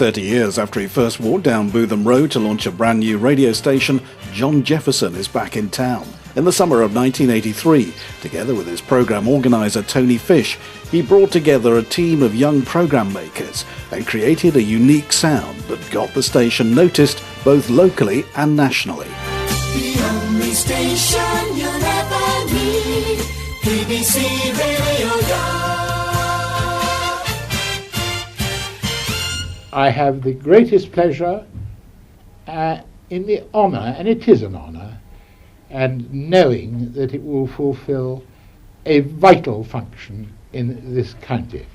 30 years after he first walked down Bootham Road to launch a brand new radio station, John Jefferson is back in town. In the summer of 1983, together with his programme organiser Tony Fish, he brought together a team of young programme makers and created a unique sound that got the station noticed both locally and nationally. The only station you'll ever need, BBC Radio York. I have the greatest pleasure in the honour, and it is an honour, and knowing that it will fulfil a vital function in this county.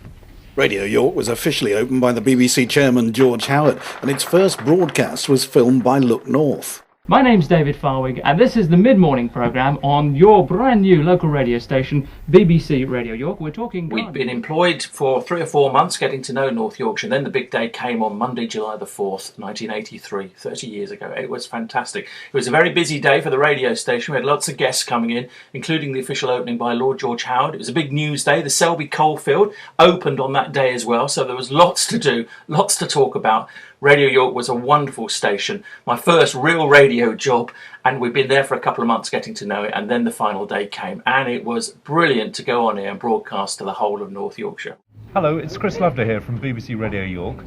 Radio York was officially opened by the BBC chairman George Howard, and its first broadcast was filmed by Look North. My name's David Farwig, and this is the mid-morning programme on your brand new local radio station, BBC Radio York. We'd been employed for 3 or 4 months getting to know North Yorkshire, and then the big day came on Monday, July the 4th, 1983, 30 years ago. It was fantastic. It was a very busy day for the radio station. We had lots of guests coming in, including the official opening by Lord George Howard. It was a big news day. The Selby coalfield opened on that day as well, so there was lots to do, lots to talk about. Radio York was a wonderful station, my first real radio job, and we've been there for a couple of months getting to know it, and then the final day came, and it was brilliant to go on here and broadcast to the whole of North Yorkshire. Hello, it's Chris Loveday here from BBC Radio York.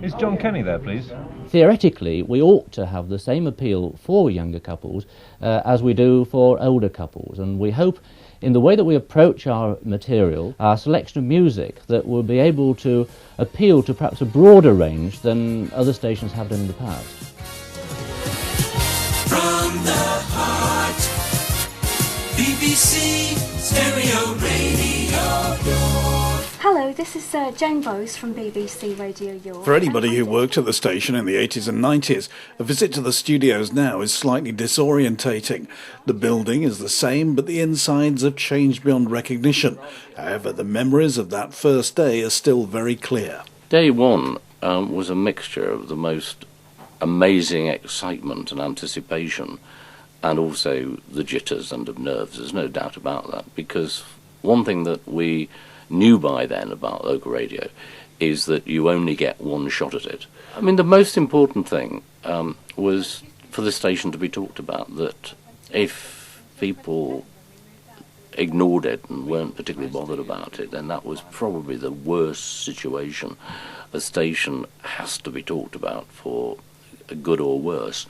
Is John Kenny there, please? Theoretically, we ought to have the same appeal for younger couples as we do for older couples, and we hope in the way that we approach our material, our selection of music, that will be able to appeal to perhaps a broader range than other stations have done in the past. From the heart, BBC Stereo Radio York. Hello, this is Jane Bowes from BBC Radio York. For anybody who worked at the station in the 80s and 90s, a visit to the studios now is slightly disorientating. The building is the same, but the insides have changed beyond recognition. However, the memories of that first day are still very clear. Day one was a mixture of the most amazing excitement and anticipation, and also the jitters and of nerves. There's no doubt about that, because one thing that we knew by then about local radio is that you only get one shot at it. I mean, the most important thing was for the station to be talked about, that if people ignored it and weren't particularly bothered about it, then that was probably the worst situation. A station has to be talked about for good or worse.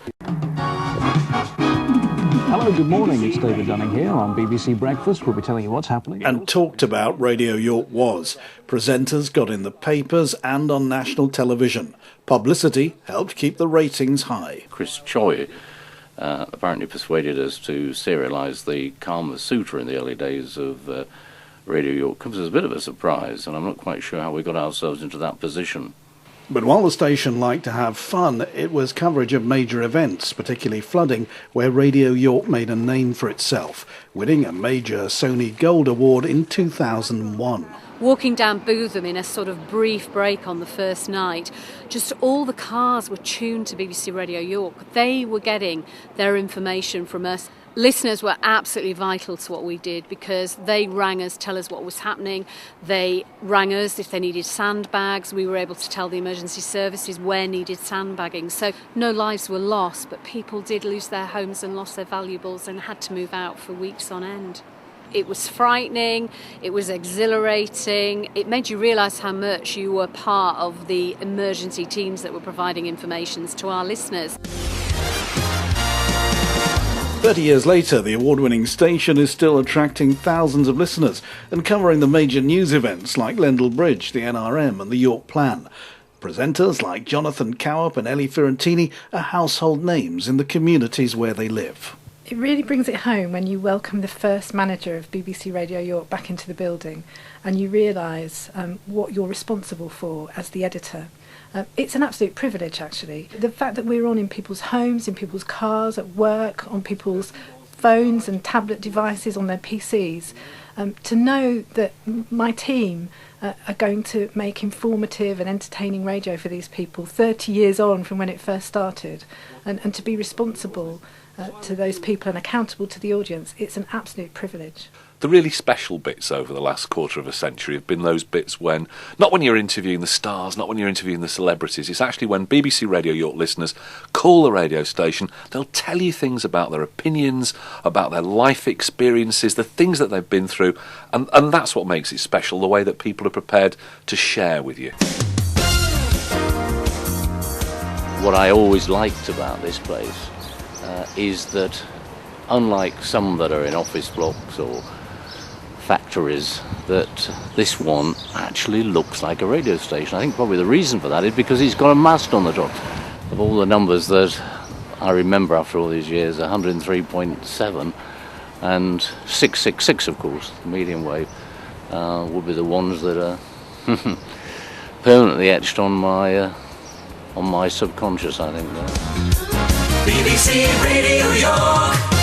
Hello, good morning. It's David Dunning here on BBC Breakfast. We'll be telling you what's happening. And talked about Radio York was. Presenters got in the papers and on national television. Publicity helped keep the ratings high. Chris Choi apparently persuaded us to serialise the Kama Sutra in the early days of Radio York. Comes as a bit of a surprise, and I'm not quite sure how we got ourselves into that position. But while the station liked to have fun, it was coverage of major events, particularly flooding, where Radio York made a name for itself, winning a major Sony Gold Award in 2001. Walking down Bootham in a sort of brief break on the first night, just all the cars were tuned to BBC Radio York. They were getting their information from us. Listeners were absolutely vital to what we did, because they rang us, tell us what was happening. They rang us if they needed sandbags. We were able to tell the emergency services where needed sandbagging. So no lives were lost, but people did lose their homes and lost their valuables and had to move out for weeks on end. It was frightening, it was exhilarating, it made you realise how much you were part of the emergency teams that were providing information to our listeners. 30 years later, the award-winning station is still attracting thousands of listeners and covering the major news events like Lendal Bridge, the NRM and the York Plan. Presenters like Jonathan Cowop and Ellie Fiorentini are household names in the communities where they live. It really brings it home when you welcome the first manager of BBC Radio York back into the building and you realise what you're responsible for as the editor. It's an absolute privilege, actually. The fact that we're on in people's homes, in people's cars, at work, on people's phones and tablet devices, on their PCs, to know that my team are going to make informative and entertaining radio for these people 30 years on from when it first started, and to be responsible to those people and accountable to the audience, it's an absolute privilege. The really special bits over the last quarter of a century have been those bits when, not when you're interviewing the stars, not when you're interviewing the celebrities, it's actually when BBC Radio York listeners call the radio station, they'll tell you things about their opinions, about their life experiences, the things that they've been through, and that's what makes it special, the way that people are prepared to share with you. What I always liked about this place is that, unlike some that are in office blocks or factories, that this one actually looks like a radio station. I think probably the reason for that is because it's got a mast on the top. Of all the numbers that I remember after all these years, 103.7 and 666, of course, the medium wave, would be the ones that are permanently etched on my subconscious, I think. BBC Radio York.